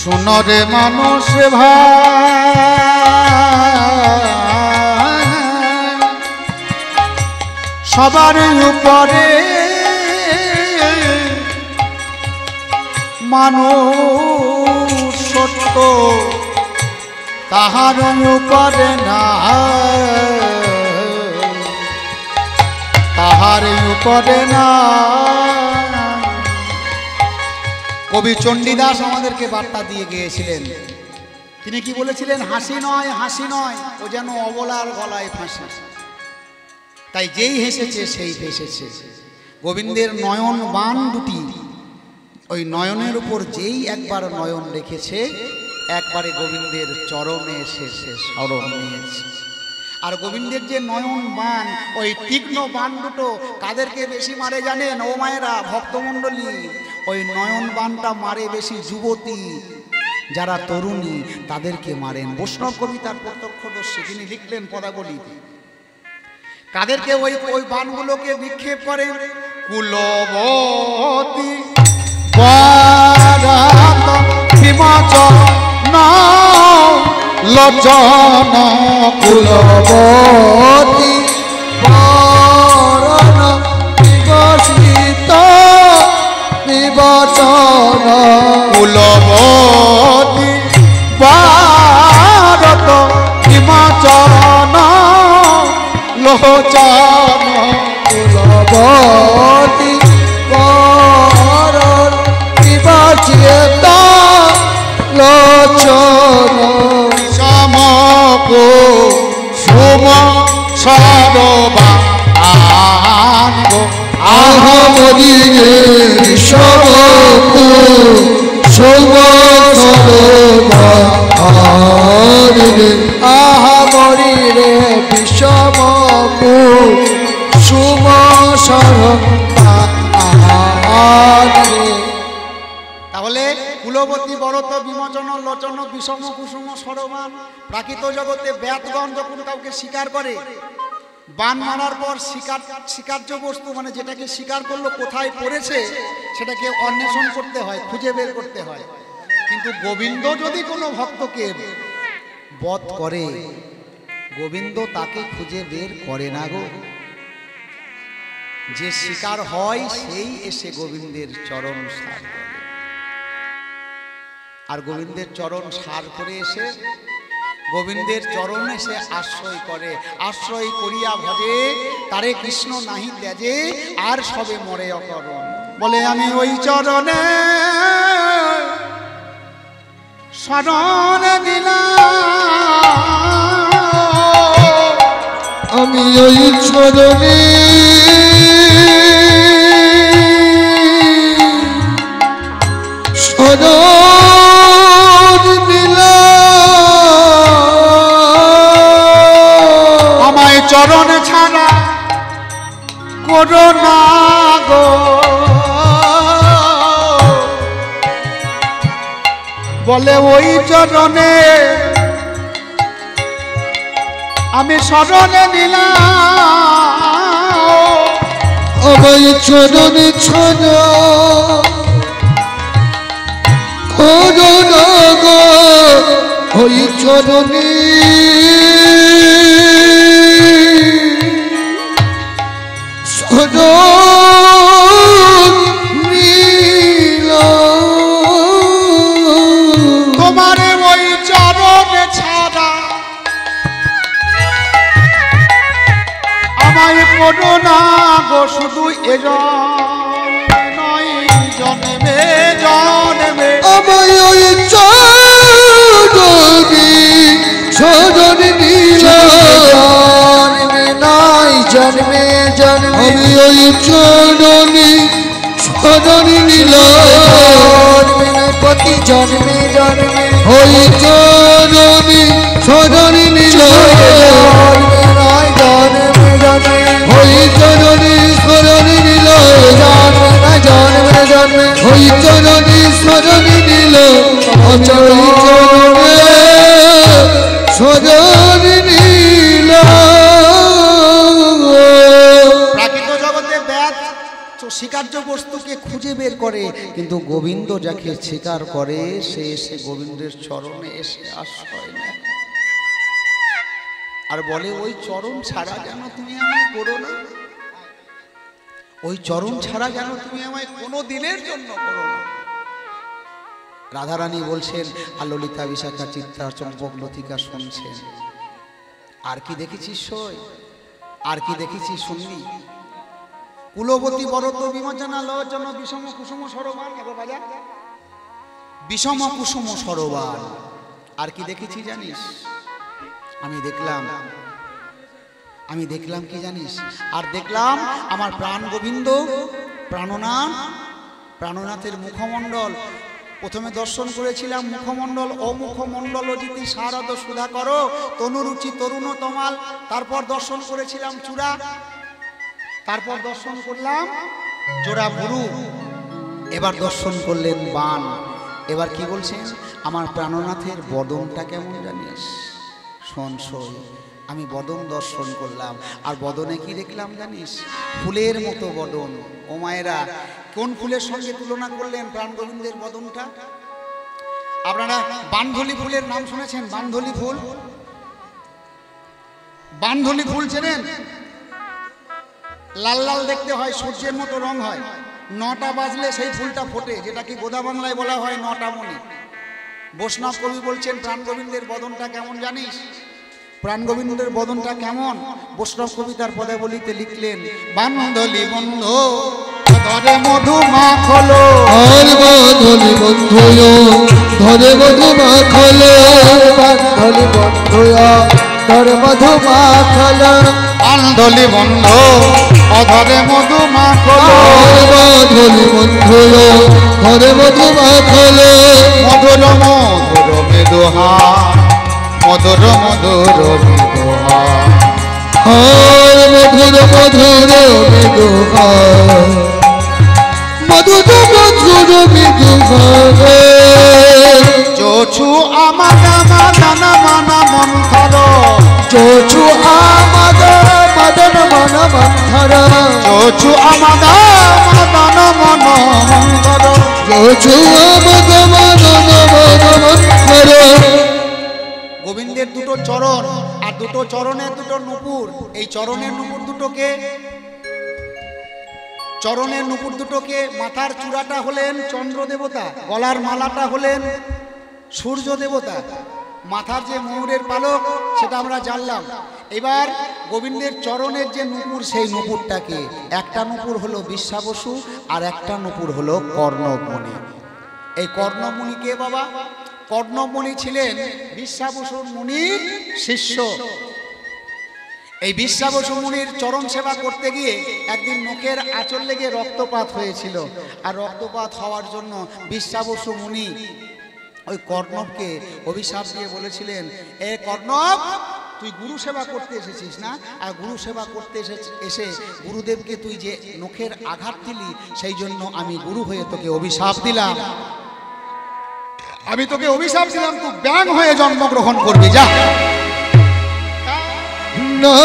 শোনো রে মানুষ ভাই, সবার উপরে মানুষ সত্য, তাহার উপরে না, তাহার উপরে না। কবি চণ্ডীদাস আমাদেরকে বার্তা দিয়ে গিয়েছিলেন। তিনি কি বলেছিলেন? হাসি নয়, হাসি নয়, ও যেন অবলার গলায় ফাঁসি। তাই যেই হেসেছে সেই হেসেছে। গোবিন্দের নয়ন বাণ দুটি, ওই নয়নের উপর যেই একবার নয়ন রেখেছে, একবারে গোবিন্দের চরণে এসে স্মরণ নিয়েছে। আর গোবিন্দের যে নয়ন বাণ, ওই তীক্ষ্ণ বাণ দুটো কাদেরকে বেশি মারে জানেন? ও মায়েরা, ভক্তমণ্ডলী, ওই নয়ন বাণটা মারে বেশি যুবতী, যারা তরুণী তাদেরকে মারেন। বৈষ্ণব কবি তার প্রত্যক্ষদর্শী, তিনি লিখলেন পদাবলী। কাদেরকে ওই ওই বাণগুলোকে নিক্ষেপ করেন? কুলবতী লোচন, কুলবতী বরণ বিকশিত বিবচন, কুলবতী ভারত হিমাচন লোচন, কুলবতী বরণ বিকশিত লোচন, সমকো শুভ সরবা আহমদিরে সমকো শুভ সরবা আহমদিরে বিষমকো শুভ সরবা। তাহলে কুলবতী বরত বিমোচন লোচন বিষম কুসুম সরমান। প্রাকৃত জগতে ব্যাতগণ যখন কাউকে শিকার করে, বান মারার পর শিকার্য বস্তু মানে যেটাকে শিকার করলো কোথায় পড়েছে সেটাকে অন্বেষণ করতে হয়, খুঁজে বের করতে হয়। কিন্তু গোবিন্দ যদি কোনো ভক্তকে বধ করে, গোবিন্দ তাকে খুঁজে বের করে না গো। যে শিকার হয় সেই এসে গোবিন্দের চরণ সার করে। আর গোবিন্দের চরণ সার করে এসে গোবিন্দের চরণে সে আশ্রয় করে। আশ্রয় করিয়া ভজে তারে কৃষ্ণ নাহি ত্যাজে, আর সবে মরে অকরণ। বলে আমি ওই চরণে শরণ দিলাম, আমি ওই চরণে শরণ দিলাম, আমায় চরণ ছাড়া করো না গো। বলে ওই চরণে আমি শরণে নিলাম, আমায় চরণে ছাড়া করো না গো। ওই চরণে শরণ নিলাম, তোমারে ওই চরণে ছাড়া আমায় করো না গো। শুধু এজন্মে নয়, জন্মে জন্মে আমায় ওই চরণে শরণ নিলাম, জন্মে নয় জন্মে জন্মে আমি ওই চরণে শরণ নিলাম, প্রতি জন্মে জন্মে ওই চরণে শরণ নিলাম, নয় জন্মে জন্মে ওই চরণে শরণ নিলাম, জন্মে না জন্মে জন্মে ওই চরণে শরণ নিলাম, আমি ওই চরণে শরণ নিলাম। প্রাকৃত জগতে ব্যাত শিকার অস্বীকার্য বস্তুকে খুঁজে বের করে, কিন্তু গোবিন্দ যাকে স্বীকার করে সে এসে গোবিন্দের চরণে এসে আশ্রয় নেয় আর বলে ওই চরণ ছাড়া যেন তুমি আমায় করো না, ওই চরণ ছাড়া যেন তুমি আমায় কোনো দিনের জন্য করো না। রাধারানী বলছেন আর ললিতা বিশাখা চিত্রা চম্পক লতিকা শুনছেন, আর কি দেখেছিস সই, আর কি দেখেছিস শুনলি? কুলবতী বরত বিমোচনা লোচন বিষম কুসুম সরোবর, বিষম কুসুম সরোবর। আর কি দেখেছি জানিস? আমি দেখলাম কি জানিস? আর দেখলাম আমার প্রাণ গোবিন্দ প্রাণনাথের মুখমণ্ডল। প্রথমে দর্শন করেছিলাম মুখমণ্ডল, ও মুখমণ্ডল যদি শারদ সুধা করো তনুরুচি তরুণ তমাল। তারপর দর্শন করেছিলাম চূড়া, তারপর দর্শন করলাম জোড়া বুরু, এবার দর্শন করলেন বান। এবার কি বলছেন? আমার প্রাণনাথের বদনটা কেমন জানিস? শোন, আমি বদন দর্শন করলাম, আর বদনে কি দেখলাম জানিস? ফুলের মতো বদন। ও মায়েরা, কোন ফুলের সঙ্গে তুলনা করলেন প্রাণ গোবিন্দের বদনটা? আপনারা বানধলি ফুলের নাম শুনেছেন? বানধলি ফুল, বানধলি ফুল চেনেন? লাল লাল দেখতে হয়, সূর্যের মতো রং হয়, 9টা বাজলে সেই ফুলটা ফোটে, যেটাকে গোদা বাংলায় বলা হয় 9টা মণি। বৈষ্ণব কবি বলছেন প্রাণ গোবিন্দের বদনটা কেমন জানিস? প্রাণ গোবিন্দের বদনটা কেমন? বৈষ্ণব কবি তার পদাবলিতে লিখলেন, বানধলি বন্ধু ধরে মধু মাখলো, বানধলি বন্ধু ধরে মধু মাখলো, বানধলি বন্ধু ধরে মধু মাখলো, বানধলি বন্ধু অধরে মধু মাখলো, বানধলি বন্ধু ধরে মধু মাখলো, মধুর মধুর মৃদুহা, মধুর মধুর মৃদুহা, মধুর মধুর মৃদুহা, মধুর মধুর মৃদুহা, চোছু আমাদা মাদানা মানা মন্থর, চোছু আমাদা মদন মন মন্থর, চোছু আমাদা মাদানা মন মন্থর, চোছু আমাদা মদন মন মন্থর। গোবিন্দের দুটো চরণ আর দুটো চরণের দুটো নুপুর। এই চরণের নুপুর দুটোকে মাথার চূড়াটা হলেন চন্দ্র দেবতা, গলার মালাটা হলেন সূর্য দেবতা, মাথার যে ময়ূরের পালক সেটা আমরা জানলাম। এবার গোবিন্দের চরণের যে নুপুর, সেই নুপুরটাকে, একটা নুপুর হলো বিশ্বাবসু আর একটা নুপুর হলো কর্ণমণি। এই কর্ণমণি কে বাবা? কর্ণমণি ছিলেন বিশ্বাবসু মুনির শিষ্য। এই বিশ্বাবসু মুনির চরণ সেবা করতে গিয়ে একদিন মুখের আঁচল লেগে রক্তপাত হয়েছিল, আর রক্তপাত হওয়ার জন্য বিশ্বাবসু মুনি ওই কর্ণবকে অভিশাপ দিয়ে বলেছিলেন, এ কর্ণব, তুই গুরু সেবা করতে এসেছিস না, আর গুরু সেবা করতে এসে গুরুদেবকে তুই যে নখের আঘাত দিলি, সেই জন্য আমি গুরু হয়ে তোকে অভিশাপ দিলাম, আমি তোকে অভিশাপ দিলাম, তুই ব্যাঙ হয়ে জন্মগ্রহণ করবি, যা। না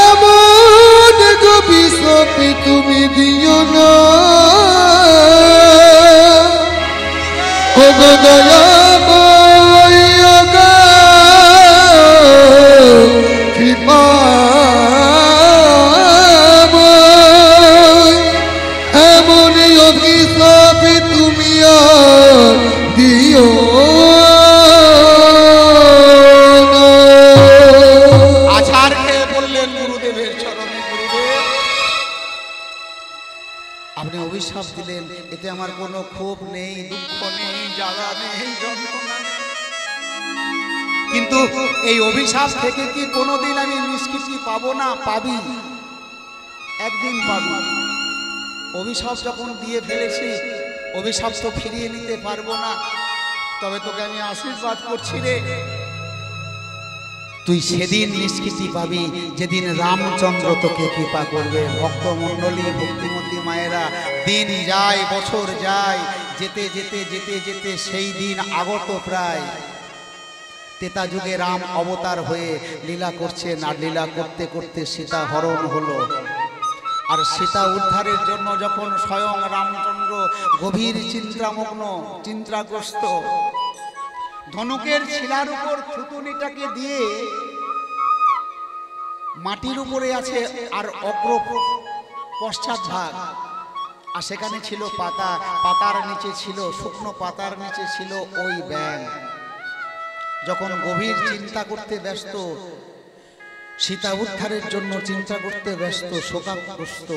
এমন অভিশাপ তুমি দিও না, ও গো দয়াময় গো কৃপাময়, এমন অভিশাপ তুমি দিও না। আছাড় খেয়ে বললেন গুরুদেবের চরণে, গুরুদেব আপনি অভিশাপ দিলেন, এতে আমার কোনো ক্ষোভ নেই, দুঃখ নেই, জ্বালা নেই, যন্ত্রণা নেই, কিন্তু এই অভিশাপ থেকে কি কোনোদিন আমি নিষ্কৃতি পাবো না? পাবি, একদিন পাবি। অভিশাপ যখন দিয়ে ফেলেছি, অভিশাপ তো ফিরিয়ে নিতে পারবো না, তবে তোকে আমি আশীর্বাদ করছি রে, তুই সেদিন নিষ্কৃতি পাবি যেদিন রামচন্দ্র তোকে কৃপা করবে। ভক্তমণ্ডলী, ভক্তিমতী মায়েরা, দিন যায়, বছর যায়, যেতে যেতে যেতে যেতে সেই দিন আগত প্রায়। তেতা যুগে রাম অবতার হয়ে লীলা করছেন, আর লীলা করতে করতে সীতা হরণ হলো। আর সীতা উদ্ধারের জন্য যখন স্বয়ং রামচন্দ্র গভীর চিন্তামগ্ন, চিন্তাগ্রস্ত, ধনুকের শিলার উপর থুতুনিটাকে দিয়ে মাটির উপরে আছে আর অগ্র পশ্চাৎ ভাগ, আর সেখানে ছিল পাতা, পাতার নিচে ছিল, শুকনো পাতার নিচে ছিল ওই ব্যাঙ। যখন গভীর চিন্তা করতে ব্যস্ত, সীতা উদ্ধারের জন্য চিন্তা করতে ব্যস্ত, শোকাগ্রস্ত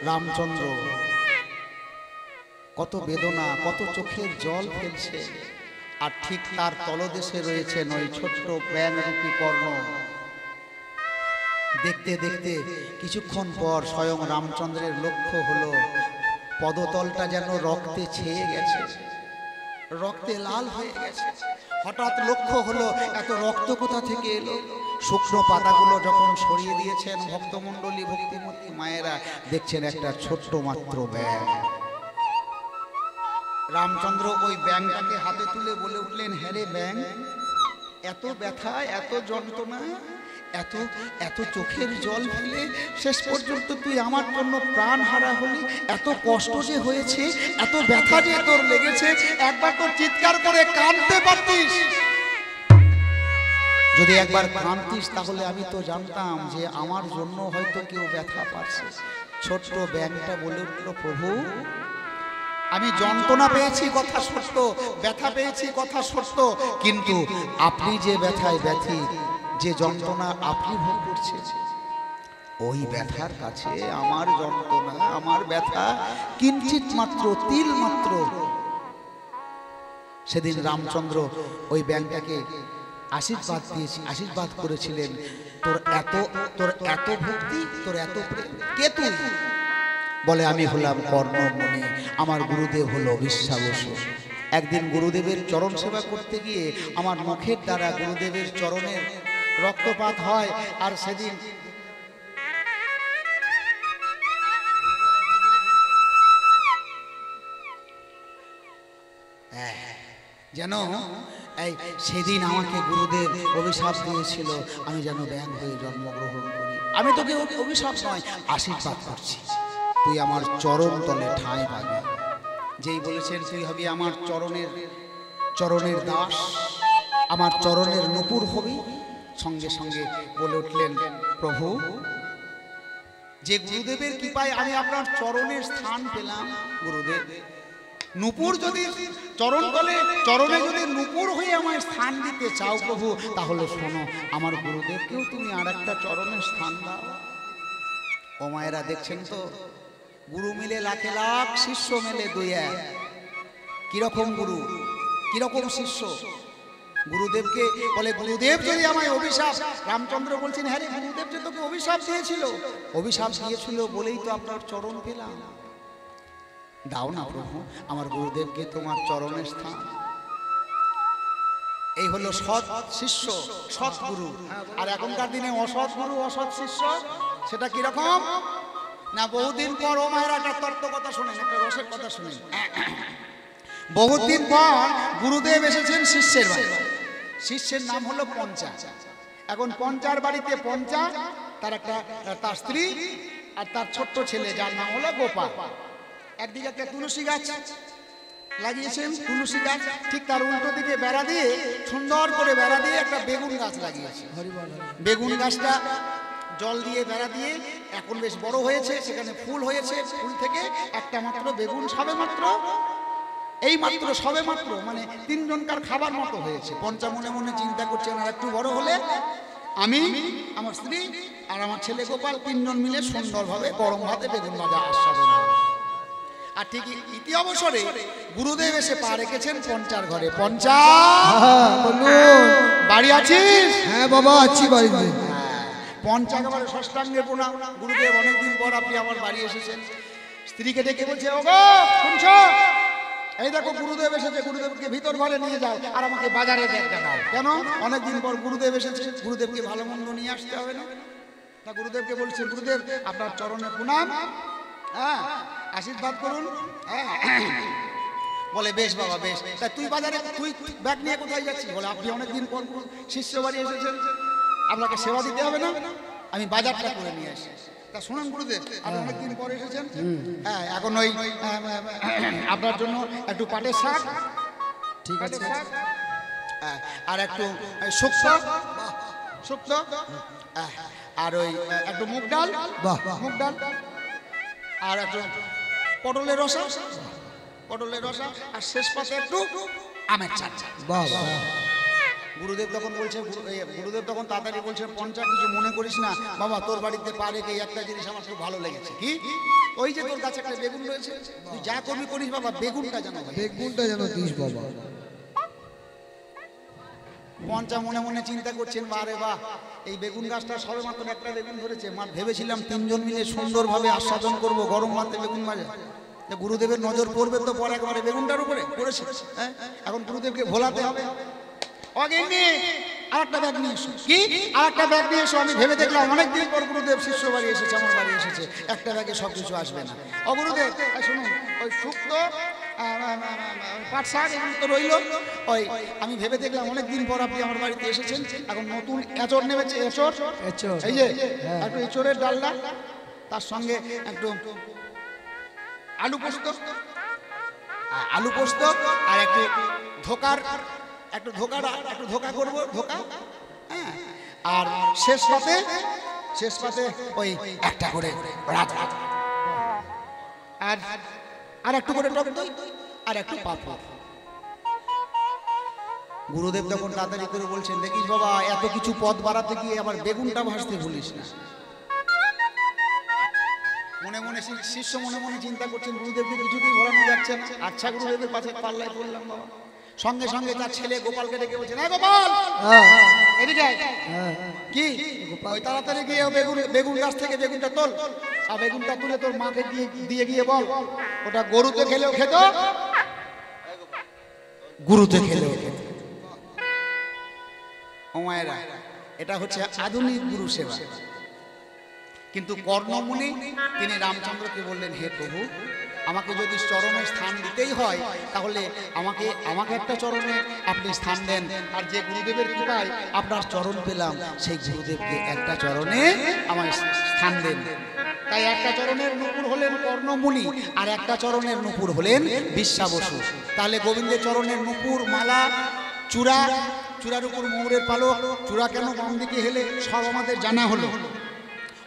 রামচন্দ্র কত বেদনা, কত চোখের জল ফেলছে, আর ঠিক তার তলদেশে রয়েছেন ওই ছোট্ট ব্যাঙরূপী কর্ণ। দেখতে দেখতে কিছুক্ষণ পর স্বয়ং রামচন্দ্রের লক্ষ্য হলো পদতলটা যেন রক্তে ছেয়ে গেছে, রক্তে লাল হয়ে গেছে। হঠাৎ লক্ষ্য হলো এত রক্ত কোথা থেকে এলো। শুকনো পাতাগুলো যখন সরিয়ে দিয়েছেন ভক্তমণ্ডলী, ভক্তিমতী মায়েরা দেখছেন একটা ছোট্ট মাত্র ব্যাঙ। রামচন্দ্র ওই ব্যাঙটাকে হাতে তুলে বলে উঠলেন, হ্যাঁ রে ব্যাঙ, এত ব্যথা, এত যন্ত্রণা, এত এত চোখের জল ফেলে শেষ পর্যন্ত তুই আমার জন্য প্রাণ হারা হলি, এত কষ্ট যে হয়েছে, এত ব্যথা যে তোর লেগেছে, একবার তো চিৎকার করে কাঁদতে পারতিস। যদি একবার কাঁদতিস তাহলে আমি তো জানতাম যে আমার জন্য হয়তো কেউ ব্যথা পাচ্ছে। ছোট্ট ব্যাঙটা বলে উঠল, প্রভু, আমি যন্ত্রণা পেয়েছি কথা সত্য, ব্যথা পেয়েছি কথা সত্য, কিন্তু আপনি যে ব্যথায় ব্যথী, যে যন্ত্রণা আপনি ভোগ করছেন, ওই ব্যথার কাছে আমার যন্ত্রণা, আমার ব্যথা কিঞ্চিত মাত্র, তিল মাত্র। সেদিন রামচন্দ্র ওই ব্যাঙটাকে আশীর্বাদ দিয়েছি, আশীর্বাদ করেছিলেন, তোর এত ভক্তি, তোর এত প্রেম, কে তুই? বলে, আমি হলাম কর্ণমণি, আমার গুরুদেব হলো বিশ্বাবসু। একদিন গুরুদেবের চরণ সেবা করতে গিয়ে আমার মুখের দ্বারা গুরুদেবের চরণের রক্তপাত হয়, আর সেদিন যেন সেদিন আমাকে গুরুদেব অভিশাপ দিয়েছিল আমি যেন ব্যাঙ হয়ে জন্মগ্রহণ করি। আমি তোকে অভিশাপ নয়, আশীর্বাদ করছি, তুই আমার চরণ তলে ঠাঁই পাবি। যেই বলেছেন তুই হবি আমার চরণের দাস, আমার চরণের নূপুর হবি, সঙ্গে সঙ্গে বলে উঠলেন, প্রভু, যে গুরুদেবের কৃপায় আমি আপনার চরণের স্থান পেলাম, গুরুদেব নূপুর যদি চরণে যদি নূপুর হয়ে আমায় স্থান দিতে চাও প্রভু, তাহলে শোনো, আমার গুরুদেবকেও তুমি আর একটা চরণের স্থান দাও। ও মায়েরা, দেখছেন তো, গুরু মিলে লাখে লাখ, শিষ্য মেলে দুই এক। কিরকম গুরু, কিরকম শিষ্য। গুরুদেবকে বলে, গুরুদেব যদি আমায় অভিশাপ, রামচন্দ্র বলছেন, হ্যাঁ রে, গুরুদেব যে তোকে অভিশাপ দিয়েছিল, অভিশাপ দিয়েছিল বলেই তো আপনার চরণ পেলাম, দাও না প্রভু আমার গুরুদেবকে তোমার চরণের স্থান। এই হলো সৎ শিষ্য, সৎ গুরু। আর এখনকার দিনে অসৎ গুরু, অসৎ শিষ্য, সেটা কিরকম না, বহুদিন পর ও মায়ের একটা তত্ত্ব কথা শোনেন, একটা রসের কথা শোনেন। বহুদিন পর গুরুদেব এসেছেন শিষ্যের বাড়ি, শিষ্যের নাম হলো পঞ্চা। এখন পঞ্চার বাড়িতে পঞ্চা, তার স্ত্রী আর তার ছোট্ট ছেলে, যার নাম হলো গোপাল। একদিকে একটা তুলসী গাছ লাগিয়েছেন, তুলসী গাছ, ঠিক তার উল্টো দিকে বেড়া দিয়ে, সুন্দর করে বেড়া দিয়ে একটা বেগুন গাছ লাগিয়েছে। বেগুন গাছটা জল দিয়ে বেড়া দিয়ে এখন বেশ বড় হয়েছে, সেখানে ফুল হয়েছে, ফুল থেকে একটা মাত্র বেগুন সবে মাত্র, এই মাত্র সবে মাত্র, মানে তিনজনকার খাবার মতো হয়েছে। পঞ্চা মনে মনে চিন্তা করছেন, আর একটু বড় হলে আমি, আমার স্ত্রী আর আমার ছেলে গোপাল তিনজন মিলে সুন্দরভাবে গরম ভাতে বেগুন ভাজা আস্বাদন হবে। আর ঠিক ইতি অবসরে গুরুদেব এসে পা রেখেছেন পঞ্চার ঘরে। পঞ্চা, বাড়ি আছিস? হ্যাঁ বাবা, আছি বাড়িতে। পঞ্চা একেবারে ষষ্ঠাঙ্গে প্রণাম, গুরুদেব অনেকদিন পর আপনি আমার বাড়ি এসেছেন। স্ত্রীকে ডেকে বলছে, ও গো শুনছো, এই দেখো গুরুদেব এসেছে, গুরুদেবকে ভিতর ঘরে নিয়ে যাও, আর আমাকে বাজারে দেখাও। কেন? অনেকদিন পর গুরুদেব এসেছে, গুরুদেবকে ভালো মন্দ নিয়ে আসতে হবে না? তা গুরুদেবকে বলছে, গুরুদেব আপনার চরণে প্রণাম, হ্যাঁ আশীর্বাদ করুন। বলে বেশ বাবা বেশ। তা তুই বাজারে তুই ব্যাগ নিয়ে কোথায় যাচ্ছিস? বলে আপনি অনেকদিন পর শিষ্য বাড়ি এসেছেন, আপনাকে সেবা দিতে হবে না, আমি বাজারটা করে নিয়ে আসি। তা শুনুন গুরুদেব, আপনি অনেকদিন পর এসেছেন, হ্যাঁ এখন ওই আপনার জন্য একটু পাটের শাক, ঠিক আছে, আর একটু শুক্তো শুক্তো, আর ওই একটু মুগ ডাল, মুগ ডাল, আর একটু পটলের রসা, পটলের রসা, আর শেষ পাশে একটু আমের চাটনি। বাবা গুরুদেব তখন বলছে, গুরুদেব তখন তাড়াতাড়ি বলছে, পঞ্চা কিছু মনে করিস না বাবা, তোর বাড়িতে পারে এই একটা জিনিস আমার খুব ভালো লেগেছে। কি? ওই যে তোর কাছে একটা বেগুন রয়েছে, তুই যা করবি করিস বাবা, বেগুনটা যেন, বেগুনটা যেন দিস বাবা। পঞ্চা মনে মনে চিন্তা করছেন, বারে বাহ, এই বেগুন গাছটা সবে মাত্র একটা বেগুন ধরেছে, মা ভেবেছিলাম তিনজন মিলে সুন্দরভাবে আস্বাদন করবো গরম ভাতে বেগুন ভাজা, গুরুদেবের নজর পড়বে তো পরে একবারে বেগুনটার উপরে পড়েছে। হ্যাঁ, এখন গুরুদেবকে ভোলাতে হবে। অগিন্নি আরেকটা ব্যাগ নিয়ে এসো। কি? আরেকটা ব্যাগ নিয়ে এসো। আমি ভেবে দেখলাম অনেকদিন পর গুরুদেব শিষ্য বাড়ি এসেছে, আমার বাড়ি এসেছে, একটা ব্যাগে সব কিছু আসবে না। ও গুরুদেব শুনুন, ওই শুক্তো পাট শাক এগুলো তো রইল, ওই আমি ভেবে দেখলাম অনেকদিন পর আপনি আমার বাড়িতে এসেছেন, এখন নতুন এঁচড় নেমেছে, এঁচড়, এই যে একটু এঁচড়ের ডালনা, তার সঙ্গে একটু আলু পোস্ত, আলু পোস্ত, আর একটু ধোকার, একটু ধোকা করবো, ধোকা, হ্যাঁ, আর শেষ পাতে ওই একটা করে রাত, আর একটু করে টক দই, আর একটু পাঁপড়। গুরুদেব তখন তাড়াতাড়ি করে বলছেন, দেখিস বাবা, এত কিছু পদ বাড়াতে গিয়ে আবার বেগুনটা ভাজতে ভুলিস না। মনে মনে শিষ্য মনে মনে চিন্তা করছেন, গুরুদেবকে কিছুতেই ভরানো যাচ্ছে না। আচ্ছা, গুরুদেবের পাশে পাল্লায় পড়লাম বাবা। সঙ্গে সঙ্গে তার ছেলে গোপালকে ডেকে বলছেন, হ্যাঁ গোপাল, এদিকে কি, ওই তাড়াতাড়ি গিয়ে বেগুন গাছ থেকে বেগুনটা তোল, আর বেগুনটা তুলে তোর মাকে দিয়ে গিয়ে বল, ওটা গরুতে খেলেও খেত, গুরুতে খেলেও খেত। ও মায়েরা, এটা হচ্ছে আধুনিক গুরু সেবা। কিন্তু কর্ণমুনি তিনি রামচন্দ্রকে বললেন, হে প্রভু, আমাকে যদি চরণে স্থান দিতেই হয় তাহলে আমাকে একটা চরণে আপনি স্থান দেন, আর যে গুরুদেবের কৃপায় আপনার চরণ পেলাম, সেই গুরুদেবকে একটা চরণে আমায় স্থান দেন। তাই একটা চরণের নূপুর হলেন কর্ণমুনি, আর একটা চরণের নূপুর হলেন বিশ্বাবসু। তাহলে গোবিন্দের চরণের নূপুর, মালা, চূড়ার উপর ময়ূরের পালক, চূড়া কেন বাম দিকে হেলে, সব আমাদের জানা হলো।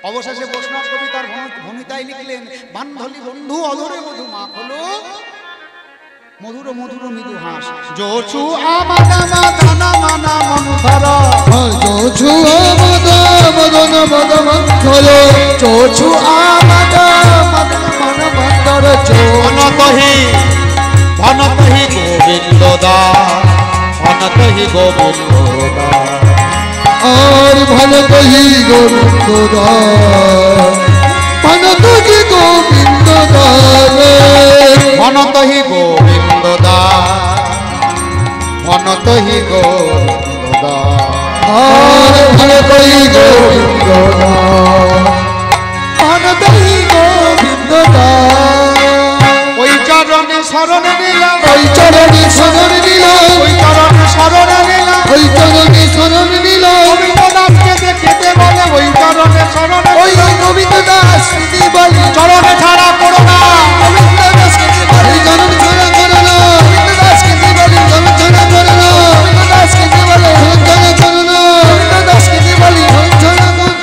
অবশেষে বৈষ্ণব কবি তার ভূমিতায় লিখলেন, বান্ধলি বন্ধু অধরে মধু মাখ হলো, মধুর মধুর মৃদু হাস, যোছু আমাদা মাদানা মানা মনুধর, যোছু আমাদা মদন মদ মন্থর, যোছু আমাদা মদন মন মন্থর, অনতহি গোবিন্দ দাস, অনতহি গোবিন্দ দাস, আর ভালো কহি গোবিন্দ দাস, অনতহি গোবিন্দ দাস, অনতহি গোবিন্দ দাস, অনতহি গোবিন্দ দাস, আর ভালো কহি গোবিন্দ দাস, অনতহি গোবিন্দ দাস। ওই চরণে শরণে নিলাম, ওই চরণে শরণ নিলাম, ওই চরণে শরণে নিলাম, ওই চরণে শরণ নিলাম, গোবিন্দ দাসকে দেখিতে বলে, ওই চরণে শরণে, ওই গোবিন্দ দাস স্মৃতি বলি, চরণে ছাড়া করো না, গোবিন্দ দাস স্মৃতি বলি, চরণ ছাড়া করো না, গোবিন্দ দাস স্মৃতি বলি, চরণ ছাড়া করো না, গোবিন্দ দাস স্মৃতি বলি, চরণ ছাড়া করো না, গোবিন্দ দাস স্মৃতি বলি, চরণ ছাড়া করো,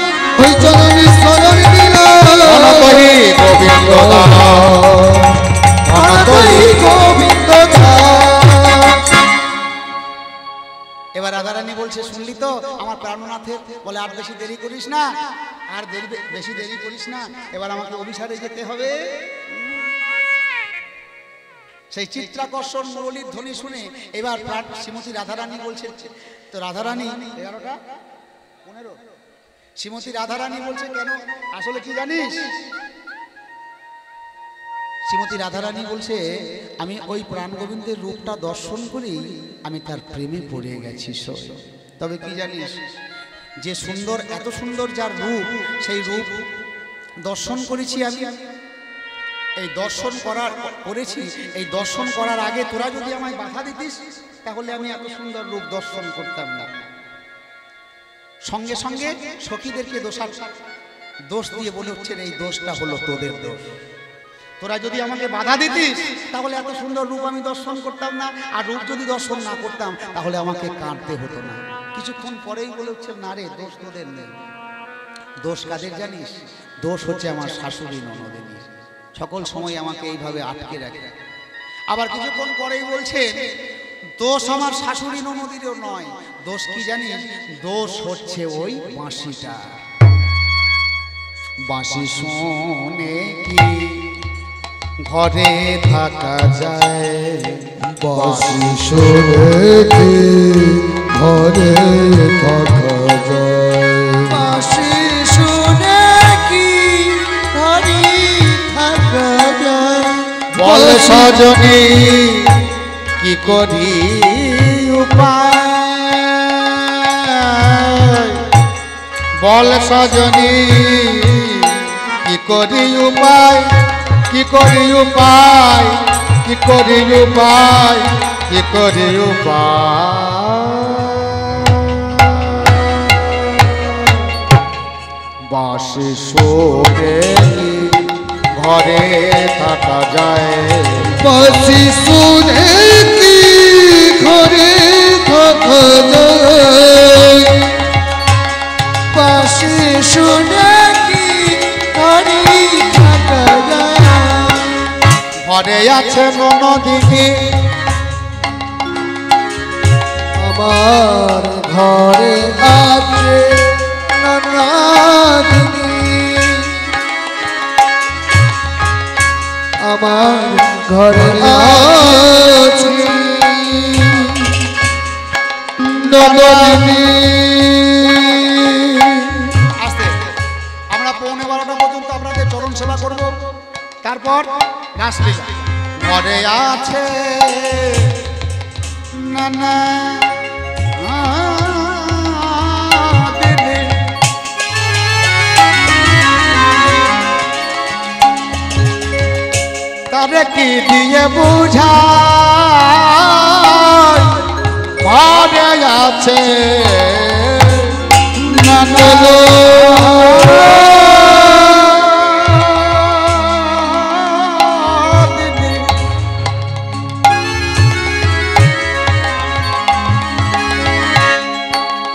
ওই চরণে শরণ নিলাম, অনতহি গোবিন্দ দাস, অনতহি গোবিন্দ দাস। এবার রাধারানী বলছে, শুনলি তো আমার প্রাণনাথের, বলে আর বেশি দেরি করিস না, আর বেশি দেরি করিস না, এবার আমাকে অভিসারে যেতে হবে। সেই চিত্রাকর্ষণ মুরলীর ধ্বনি শুনে এবার শ্রীমতী রাধারানী বলছে, তো রাধারানী 11টা 15, শ্রীমতী রাধারানী বলছে, কেন আসলে কি জানিস? শ্রীমতী রাধারানী বলছে, আমি ওই প্রাণ গোবিন্দের রূপটা দর্শন করি, আমি তার প্রেমে পড়ে গেছি। তবে কি জানিস, যে সুন্দর, এত সুন্দর যার রূপ, সেই রূপ দর্শন করেছি আমি, এই দর্শন করেছি, এই দর্শন করার আগে তোরা যদি আমায় বাধা দিতিস তাহলে আমি এত সুন্দর রূপ দর্শন করতাম না। সঙ্গে সঙ্গে সখীদেরকে দোষ দিয়ে বলে হচ্ছেন এই দোষটা হলো তোদের দোষ। তোরা যদি আমাকে বাধা দিতিস তাহলে এত সুন্দর রূপ আমি দর্শন করতাম না, আর রূপ যদি দর্শন না করতাম তাহলে আমাকে কাঁদতে হতো না। কিছুক্ষণ পরেই বলে হচ্ছে না রে, দোষ তোদের নেই। দোষ কাদের জানিস? দোষ হচ্ছে আমার শাশুড়ি ননদের। সকল সময় আমাকে এইভাবে আটকে রাখে। আবার কিছুক্ষণ পরেই বলছেন দোষ আমার শাশুড়ি ননদিরও নয়, দোষ কি জানিস? দোষ হচ্ছে ওই বাঁশিটা। বাঁশি শুনে কি ঘরে থাকা যায়? বাঁশি শুনে কি ঘরে থাকা যায়? বাঁশি শুনে কি ঘরে থাকা যায়? বল সজনী কি করি উপায়, বল সজনী কি করি উপায়, কি করি উপায়, কি করি উপায়, কি করি উপায়। বাঁশি শুনে ঘরে থাকা যায়? বাঁশি শুনে কি ঘরে থাকা যায়? বাঁশি শুনে কি ঘরে থাকা যায়? ঘরে আছে ননদিনী, আমার ঘরে আছে ননদিনী, আমার ঘরে আছে ননদিনী। আস্তে আমরা 11:15 পর্যন্ত আপনাদের চরণ সেবা করব, তারপর রাসলীলা। ঘরে আছে নানা দিদি, তারে কি দিয়ে বুঝাই? ঘরে আছে নানা দিদি,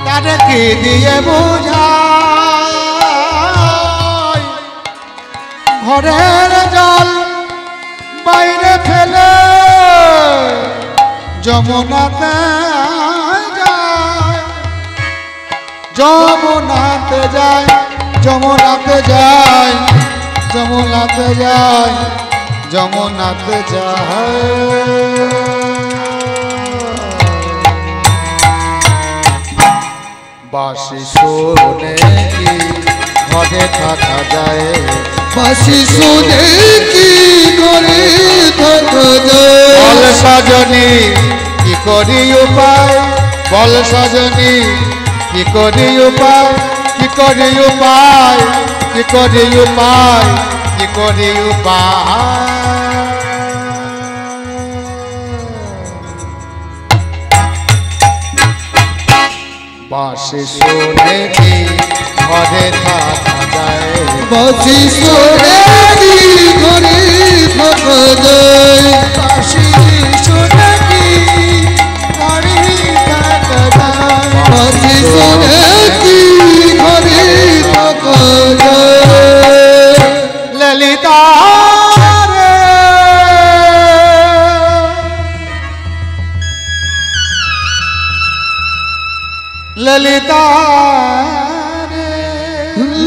তারে কি দিয়ে বুঝাই? ঘরের জল বাইরে ফেলে যমুনাতে যায়, যমুনাতে যায়, যমুনাতে যায়, যমুনাতে যায়, যমুনাতে যায়। বাঁশি শুনে কি ঘরে থাকা যায়? বাঁশি শুনে কি ঘরে থাকা যায়? বল সজনী কি করি উপায়, বল সজনী কি করি উপায়, কি করি উপায়, কি করি উপায়, কি করি উপায়। বাঁশি শুনে কি ঘরে থাকা যায়? বাঁশি শুনে কি ঘরে থাকা যায়? বাঁশি শুনে কি ঘরে থাকা যায়? বাঁশি শুনে কি ঘরে থাকা যায়? ললিতা রে, ললিতা রে,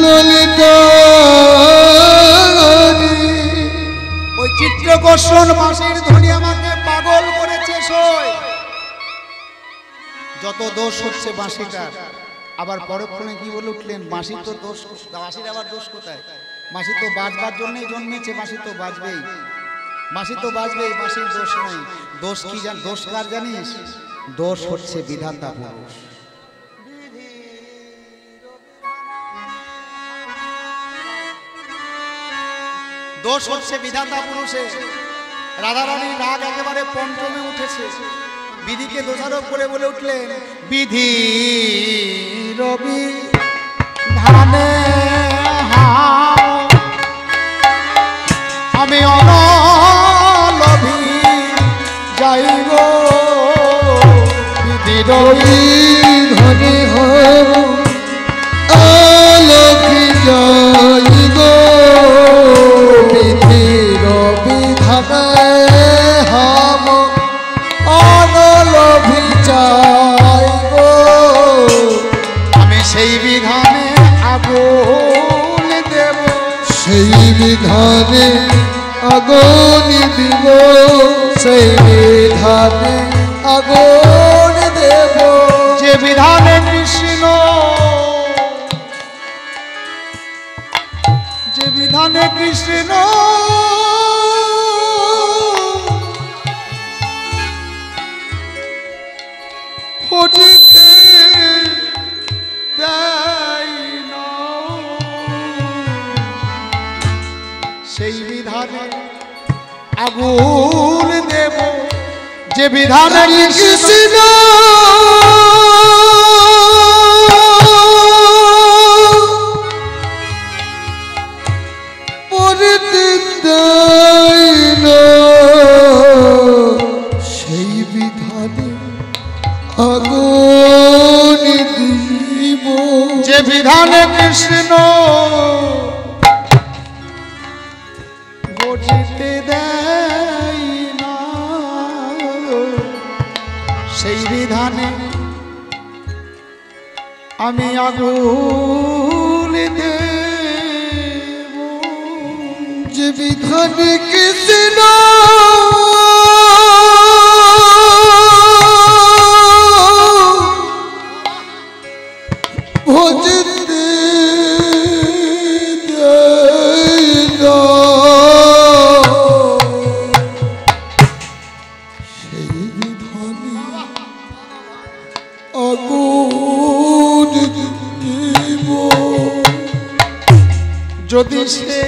ললিতা ওই চিত্রকর্ষণ বাঁশির ধ্বনি আমাকে পাগল করেছে। সই যত দোষ হচ্ছে বাঁশিটার। আবার পরক্ষণে কি বলে উঠলেন, বাঁশির তো দোষ, বাঁশির আবার দোষ কোথায়? বাঁশি তো বাজবার জন্যই জন্মেছে, বাঁশি তো বাজবেই, বাঁশি তো বাজবেই, বাঁশির দোষ নেই। দোষ কি জান? দোষ কার জানিস? দোষ হচ্ছে বিধাতা পুরুষ। দোষ হচ্ছে বিধাতা পুরুষে। রাধারানীর রাগ একেবারে পঞ্চমে উঠেছে, বিধিকে দোষারোপ করে বলে উঠলেন, বিধি রবি ধানে আমি অনলভি যাইব, বিধি রবি ধনে হব আলোকি যাইব, বিধির বিধানে হাম অনলভি যাইব। আমি সেই বিধানে আগুন দেব, সেই বিধানে আগুন দিব, সেই বিধানে আগুন দেব। যে বিধানে কৃষ্ণ, যে বিধানে কৃষ্ণ ফুটিতে দেয় না, সেই বিধানে আগুন দেব। যে বিধানে কৃষ্ণ পড়তে দেয় না, সেই বিধানে আগুন দিব। যে বিধানে কৃষ্ণ বুঝতে দেয় না, সেই বিধানে আমি আগুন দেব। যে বিধানে কৃষ্ণ ভজতে দেয় না, সেই বিধানে আগুন দিব। যদি সে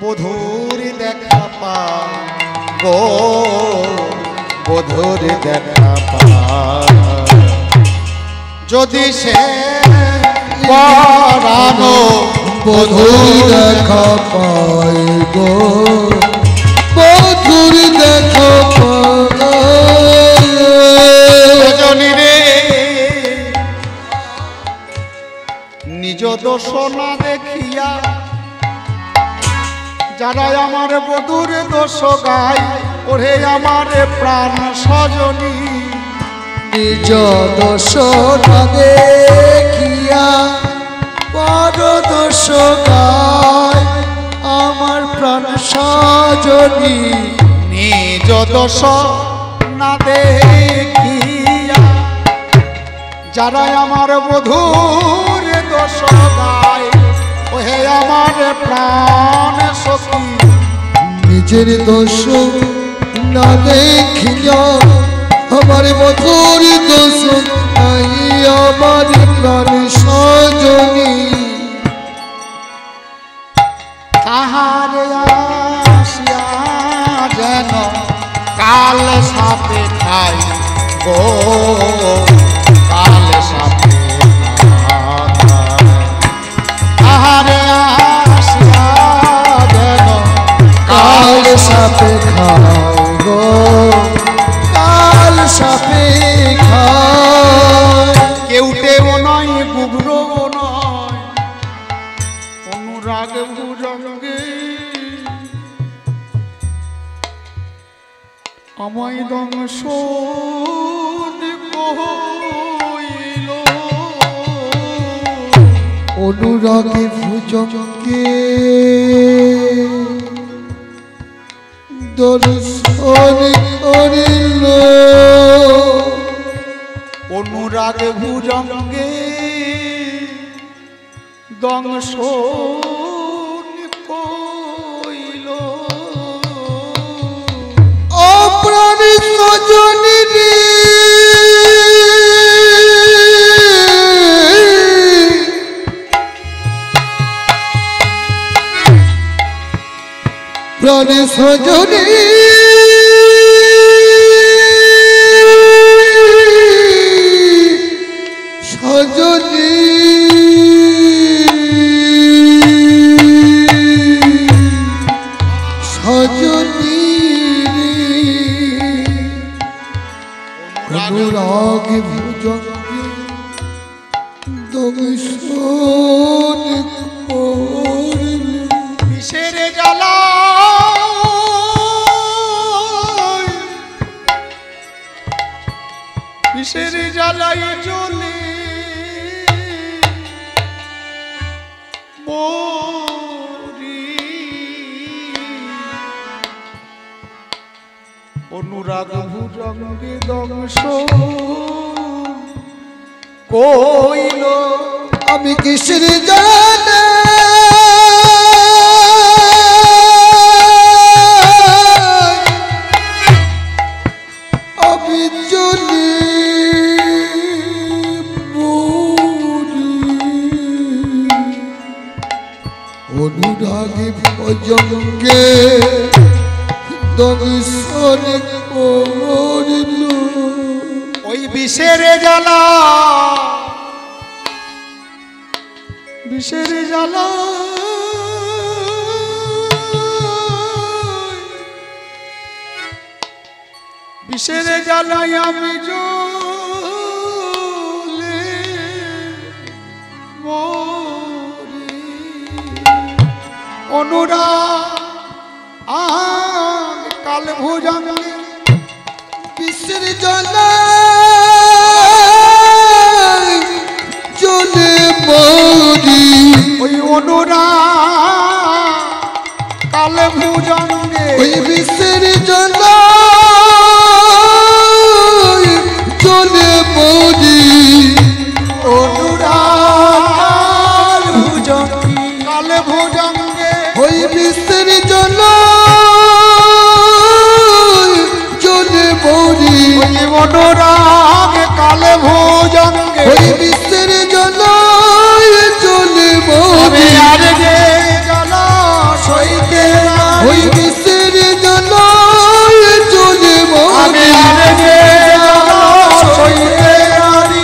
বধুর দেখা পা গো, বধুর দেখা পা, যদি সে পরানো বধুর দেখা পাই গো, বধুর দেখা পাই। রজনী রে নিজ দোষ না দেখিয়া যারা আমার বধুর দোষ গায়, ওরে আমার প্রাণ সজনী নিজ দোষ না দেখিয়া পর দোষ গায়, আমার প্রাণ সজনী। নিজ দোষ না দেখিয়া যারা আমার বধুর দোষ গায়, ওহে আমার প্রাণ সখী নিজের দোষ না দেখিয়া আমার মধুর দোষ নাই, আমার প্রাণ সজনী। তাহার আসিয়া যেন কাল সাপে খাই গো, কাল সাপে খাই। তাহার আসিয়া যেন কাল সাপে খাও গো, কাল সাপে খায়। কেউটেও নয় গুবরও নয়, অনুরাগ ভুজঙ্গে আমায় দংশ কইল। অনুরাগে ভুজঙ্গে দর্শন করিল, অনুরাগ ভুজঙ্গে দংশ কইল। অপ্রাণ সজনী প্রাণে সজনী সজনী সজনী অনুরাগ ভুজঙ্গে দংশন করল বিষের জ্বালা বিষের জ্বালাই জ্বলে মরি অনুরাগ ভুজঙ্গে দংশ কইল আমি কিসের জানে আমি চলি অনুরাগে ভজঙ্গে দংশন করল ওই বিষের জ্বালা বিষের জ্বালা বিষের জ্বালাই আমি জ্বলে মরি অনুরাগ কাল ভুজঙ্গে বিশ্বের জ্বালা জ্বলে মরি ওই অনুরাগ কাল ভুজঙ্গে ওই বিশ্বের জ্বালা জ্বলে মরি অনুরাগ ভুজঙ্গে কাল ভুজঙ্গে ওই বিশ্বের জ্বালা জ্বলে মরি ওই অনুরাগ কাল ভুজঙ্গে ওই বিশ্বের জ্বালা জ্বলে আমি মরি আর যে জ্বালা সইতে ওই বিশ্বের জ্বালা জ্বলে আমি মরি আর যে জ্বালা সইতে